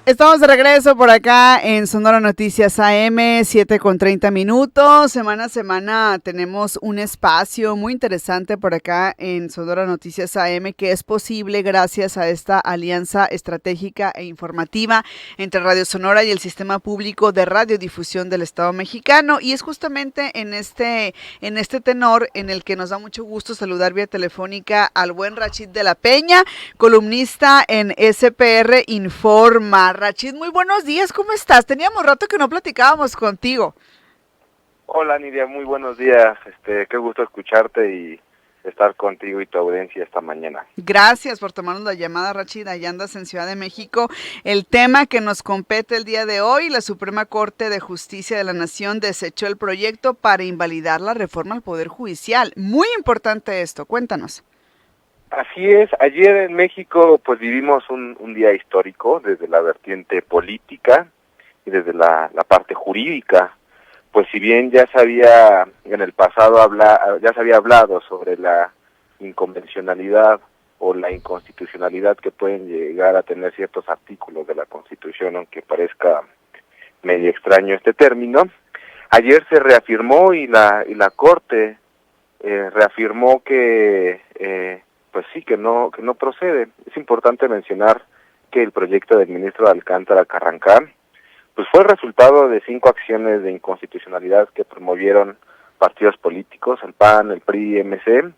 Estamos de regreso por acá en Sonora Noticias AM, 7:30. Semana a semana tenemos un espacio muy interesante por acá en Sonora Noticias AM que es posible gracias a esta alianza estratégica e informativa entre Radio Sonora y el Sistema Público de Radiodifusión del Estado Mexicano. Y es justamente en este tenor en el que nos da mucho gusto saludar vía telefónica al buen Rachid de la Peña, columnista en SPR Informa. Rachid, muy buenos días, ¿cómo estás? Teníamos rato que no platicábamos contigo. Hola Nidia, muy buenos días, qué gusto escucharte y estar contigo y tu audiencia esta mañana. Gracias por tomarnos la llamada, Rachid. Allá andas en Ciudad de México. El tema que nos compete el día de hoy, la Suprema Corte de Justicia de la Nación desechó el proyecto para invalidar la reforma al Poder Judicial. Muy importante esto, cuéntanos. Así es, ayer en México pues vivimos un día histórico desde la vertiente política y desde la parte jurídica. Pues si bien ya se había en el pasado ya se había hablado sobre la inconvencionalidad o la inconstitucionalidad que pueden llegar a tener ciertos artículos de la Constitución, aunque parezca medio extraño este término, ayer se reafirmó y la Corte reafirmó que pues sí, que no procede. Es importante mencionar que el proyecto del ministro Alcántara Carrancá pues fue el resultado de 5 acciones de inconstitucionalidad que promovieron partidos políticos, el PAN, el PRI, MC,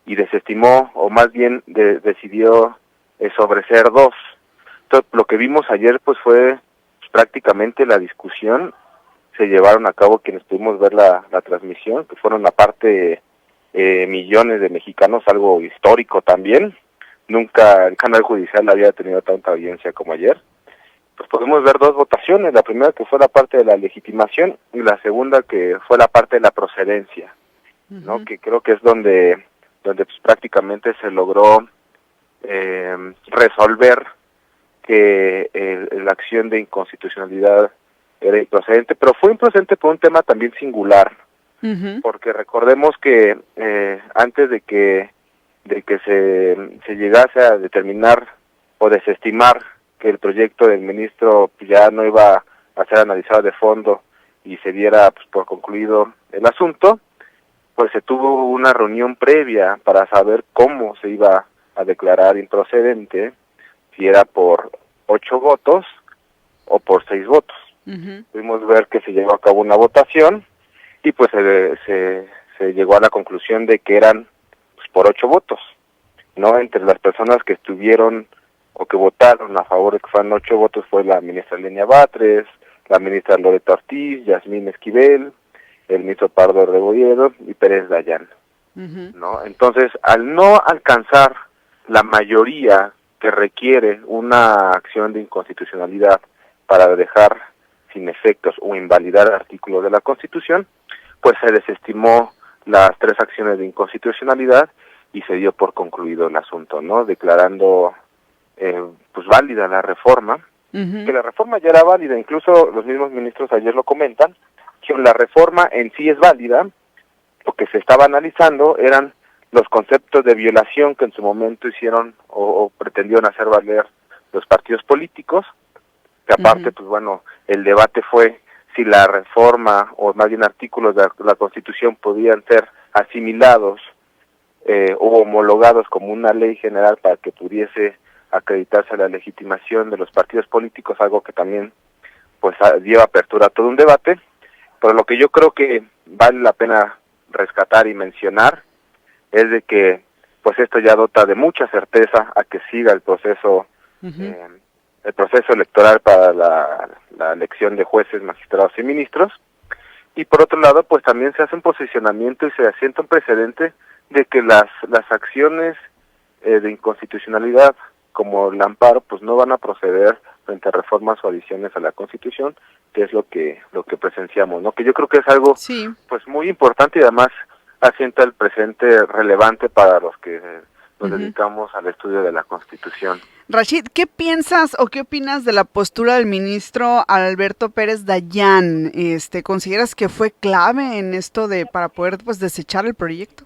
y desestimó, o más bien decidió sobreseer 2. Entonces, lo que vimos ayer pues fue pues, prácticamente la discusión. Se llevaron a cabo quienes pudimos ver la transmisión, que fueron aparte millones de mexicanos, algo histórico también. Nunca el canal judicial había tenido tanta audiencia como ayer. Pues podemos ver 2 votaciones, la primera que fue la parte de la legitimación y la segunda que fue la parte de la procedencia, ¿no? Que creo que es donde pues prácticamente se logró resolver que la acción de inconstitucionalidad era improcedente, pero fue improcedente por un tema también singular, porque recordemos que antes de que se llegase a determinar o desestimar que el proyecto del ministro ya no iba a ser analizado de fondo y se diera pues, por concluido el asunto, pues se tuvo una reunión previa para saber cómo se iba a declarar improcedente, si era por 8 votos o por 6 votos. Pudimos ver que se llevó a cabo una votación y pues se llegó a la conclusión de que eran pues, por 8 votos, ¿no? Entre las personas que estuvieron o que votaron a favor de que fueran 8 votos fue la ministra Lenia Batres, la ministra Loreto Ortiz, Yasmín Esquivel, el ministro Pardo Rebolledo y Pérez Dayán, ¿no? Entonces, al no alcanzar la mayoría que requiere una acción de inconstitucionalidad para dejar sin efectos o invalidar artículos de la Constitución, pues se desestimó las 3 acciones de inconstitucionalidad y se dio por concluido el asunto, ¿no? Declarando pues válida la reforma, que la reforma ya era válida, incluso los mismos ministros ayer lo comentan, que la reforma en sí es válida. Lo que se estaba analizando eran los conceptos de violación que en su momento hicieron o pretendieron hacer valer los partidos políticos, que aparte, pues bueno, el debate fue si la reforma, o más bien artículos de la Constitución podían ser asimilados o homologados como una ley general para que pudiese acreditarse la legitimación de los partidos políticos, algo que también pues dio apertura a todo un debate. Pero lo que yo creo que vale la pena rescatar y mencionar es de que pues esto ya dota de mucha certeza a que siga el proceso electoral para la elección de jueces, magistrados y ministros. Y por otro lado, pues también se hace un posicionamiento y se asienta un precedente de que las acciones de inconstitucionalidad como el amparo pues no van a proceder frente a reformas o adiciones a la Constitución, que es lo que presenciamos, ¿no? Que yo creo que es algo pues muy importante y además asienta el presente relevante para los que nos dedicamos al estudio de la Constitución. Rachid, ¿qué piensas o qué opinas de la postura del ministro Alberto Pérez Dayán? ¿Consideras que fue clave en esto para poder pues desechar el proyecto?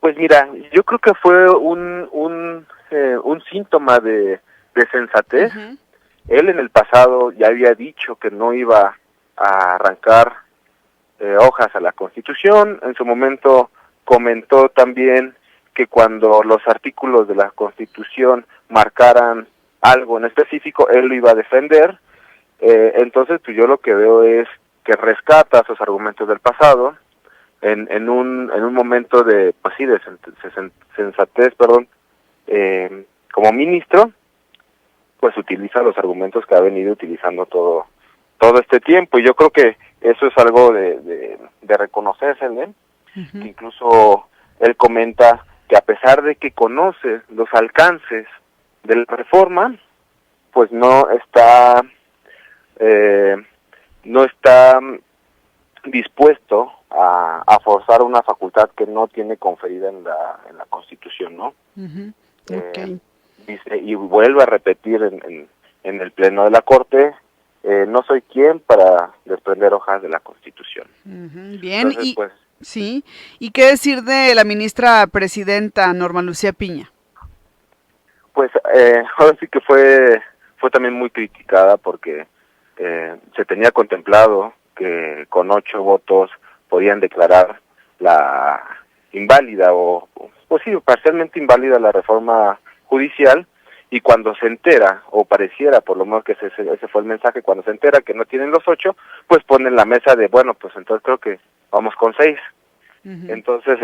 Pues mira, yo creo que fue un síntoma de sensatez Él en el pasado ya había dicho que no iba a arrancar hojas a la Constitución. En su momento comentó también que cuando los artículos de la Constitución marcaran algo en específico, él lo iba a defender. Entonces, pues yo lo que veo es que rescata esos argumentos del pasado en un momento de, pues sí, de sensatez, perdón, como ministro, pues utiliza los argumentos que ha venido utilizando todo este tiempo. Y yo creo que eso es algo de reconocerse, que incluso él comenta que a pesar de que conoce los alcances de la reforma, pues no está dispuesto a forzar una facultad que no tiene conferida en la Constitución, ¿no? Okay. Dice, y vuelve a repetir en el Pleno de la Corte, no soy quien para desprender hojas de la Constitución. Bien, entonces, pues, sí, ¿y qué decir de la ministra presidenta Norma Lucía Piña? Pues ahora sí que fue también muy criticada porque se tenía contemplado que con 8 votos podían declarar la inválida o pues sí, parcialmente inválida la reforma judicial, y cuando se entera, o pareciera por lo menos que ese fue el mensaje, cuando se entera que no tienen los 8, pues ponen la mesa de, bueno, pues entonces creo que vamos con 6. Entonces,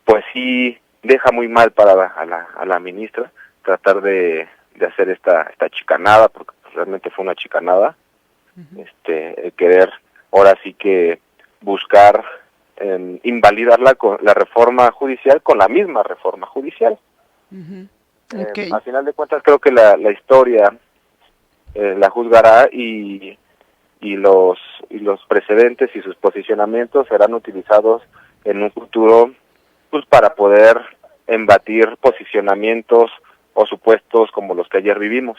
pues sí deja muy mal para a la ministra tratar de hacer esta chicanada, porque realmente fue una chicanada, el querer ahora sí que buscar invalidar la reforma judicial con la misma reforma judicial. Okay. Al final de cuentas creo que la historia la juzgará, y los precedentes y sus posicionamientos serán utilizados en un futuro, pues para poder embatir posicionamientos o supuestos como los que ayer vivimos.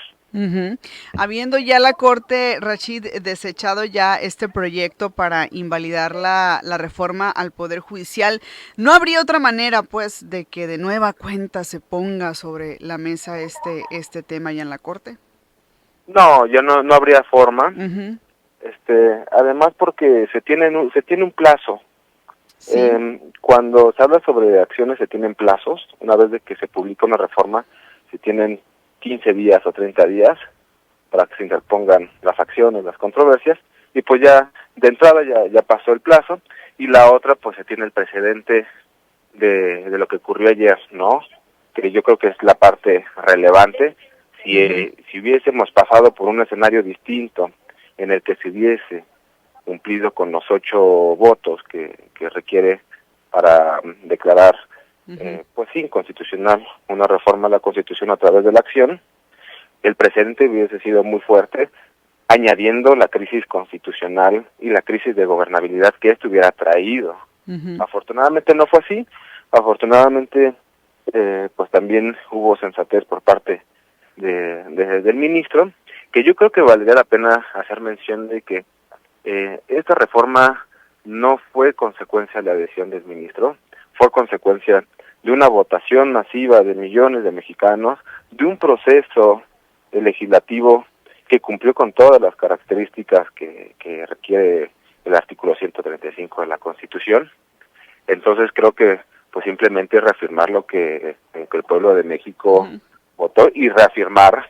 Habiendo ya la Corte, Rachid, desechado ya este proyecto para invalidar la reforma al Poder Judicial, ¿no habría otra manera, pues, de que de nueva cuenta se ponga sobre la mesa este tema ya en la Corte? No, ya no habría forma. Además porque se tiene un plazo. Sí. Cuando se habla sobre acciones se tienen plazos. Una vez de que se publica una reforma, se tienen 15 días o 30 días para que se interpongan las acciones, las controversias, y pues ya de entrada ya pasó el plazo. Y la otra, pues se tiene el precedente de lo que ocurrió ayer, ¿no? Que yo creo que es la parte relevante. Si hubiésemos pasado por un escenario distinto en el que se hubiese cumplido con los 8 votos que requiere para declarar pues sí, inconstitucional una reforma a la Constitución a través de la acción, el precedente hubiese sido muy fuerte, añadiendo la crisis constitucional y la crisis de gobernabilidad que esto hubiera traído. Afortunadamente no fue así. Afortunadamente pues también hubo sensatez por parte del ministro, que yo creo que valdría la pena hacer mención de que esta reforma no fue consecuencia de la adhesión del ministro, fue consecuencia de una votación masiva de millones de mexicanos, de un proceso legislativo que cumplió con todas las características que requiere el artículo 135 de la Constitución. Entonces creo que pues simplemente reafirmar lo que el pueblo de México votó, y reafirmar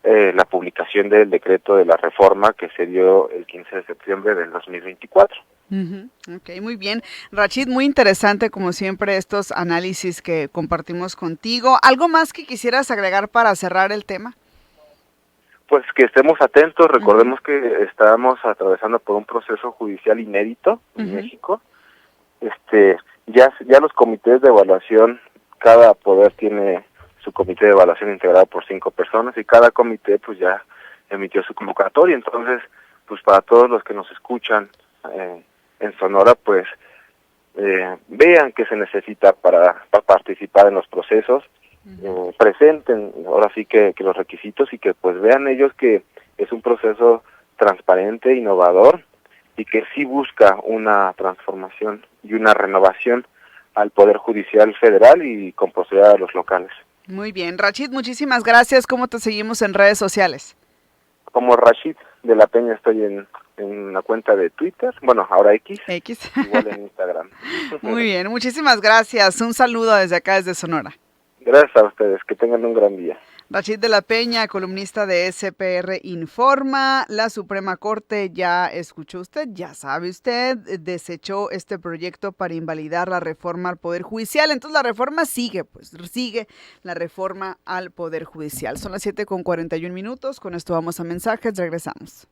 la publicación del decreto de la reforma que se dio el 15 de septiembre del 2024. Ok, muy bien. Rachid, muy interesante como siempre estos análisis que compartimos contigo. ¿Algo más que quisieras agregar para cerrar el tema? Pues que estemos atentos. Recordemos que estamos atravesando por un proceso judicial inédito en México. Ya los comités de evaluación, cada poder tiene su comité de evaluación integrado por 5 personas, y cada comité pues ya emitió su convocatoria. Entonces, pues para todos los que nos escuchan en Sonora, pues vean qué se necesita para participar en los procesos, presenten ahora sí que los requisitos, y que pues vean ellos que es un proceso transparente, innovador, y que sí busca una transformación y una renovación al Poder Judicial Federal y con posibilidad a los locales. Muy bien, Rachid, muchísimas gracias. ¿Cómo te seguimos en redes sociales? Como Rashid de la Peña estoy en la cuenta de Twitter, bueno, ahora X. Igual en Instagram. Muy bien, muchísimas gracias. Un saludo desde acá, desde Sonora. Gracias a ustedes, que tengan un gran día. Rashid de la Peña, columnista de SPR Informa. La Suprema Corte, ya escuchó usted, ya sabe usted, desechó este proyecto para invalidar la reforma al Poder Judicial. Entonces la reforma sigue la reforma al Poder Judicial. Son las 7:41. Con esto vamos a mensajes, regresamos.